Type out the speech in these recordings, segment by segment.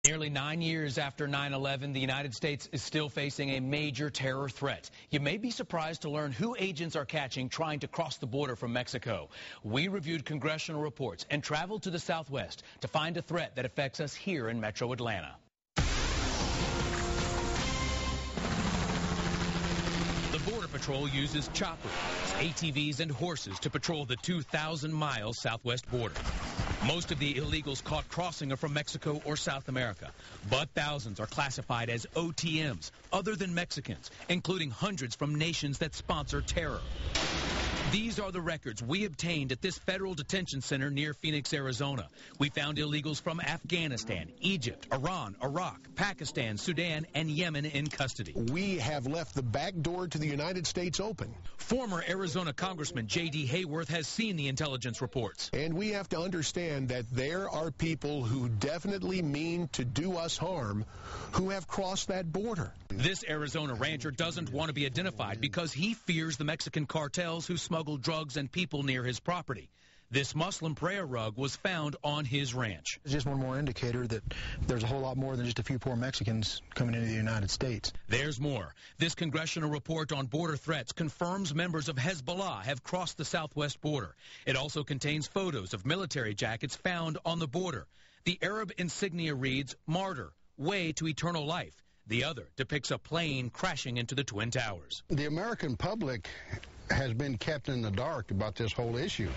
Nearly 9 years after 9/11, the United States is still facing a major terror threat. You may be surprised to learn who agents are catching trying to cross the border from Mexico. We reviewed congressional reports and traveled to the Southwest to find a threat that affects us here in Metro Atlanta. The Border Patrol uses choppers, ATVs, and horses to patrol the 2,000-mile southwest border. Most of the illegals caught crossing are from Mexico or South America, but thousands are classified as OTMs, other than Mexicans, including hundreds from nations that sponsor terror. These are the records we obtained at this federal detention center near Phoenix, Arizona. We found illegals from Afghanistan, Egypt, Iran, Iraq, Pakistan, Sudan, and Yemen in custody. We have left the back door to the United States open. Former Arizona Congressman J.D. Hayworth has seen the intelligence reports. And we have to understand that there are people who definitely mean to do us harm who have crossed that border. This Arizona rancher doesn't want to be identified because he fears the Mexican cartels who smuggle drugs and people near his property. This Muslim prayer rug was found on his ranch. It's just one more indicator that there's a whole lot more than just a few poor Mexicans coming into the United States. There's more. This congressional report on border threats confirms members of Hezbollah have crossed the southwest border. It also contains photos of military jackets found on the border. The Arab insignia reads, "Martyr, way to eternal life." The other depicts a plane crashing into the Twin Towers. The American public has been kept in the dark about this whole issue.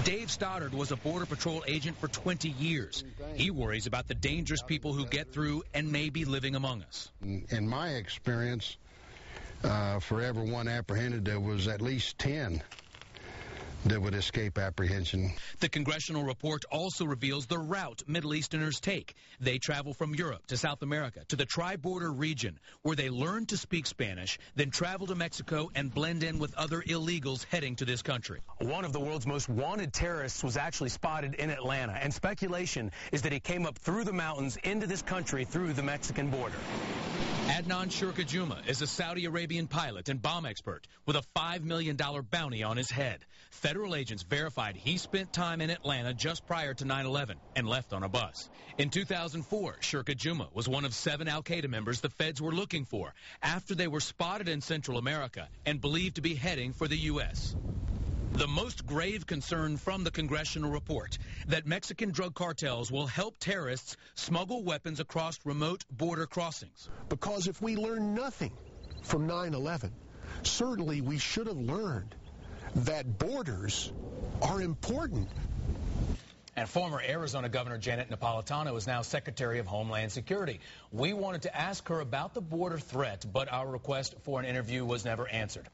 Dave Stoddard was a Border Patrol agent for 20 years. He worries about the dangerous people who get through and may be living among us. In my experience, for every one apprehended, there was at least 10 that would escape apprehension. The congressional report also reveals the route Middle Easterners take. They travel from Europe to South America to the tri-border region, where they learn to speak Spanish, then travel to Mexico and blend in with other illegals heading to this country. One of the world's most wanted terrorists was actually spotted in Atlanta, and speculation is that he came up through the mountains into this country through the Mexican border. Adnan Shurkajuma is a Saudi Arabian pilot and bomb expert with a $5 million bounty on his head. Federal agents verified he spent time in Atlanta just prior to 9/11 and left on a bus. In 2004, Shurkajuma was one of 7 al-Qaeda members the feds were looking for after they were spotted in Central America and believed to be heading for the U.S. The most grave concern from the congressional report, that Mexican drug cartels will help terrorists smuggle weapons across remote border crossings. Because if we learn nothing from 9/11, certainly we should have learned that borders are important. And former Arizona Governor Janet Napolitano is now Secretary of Homeland Security. We wanted to ask her about the border threat, but our request for an interview was never answered.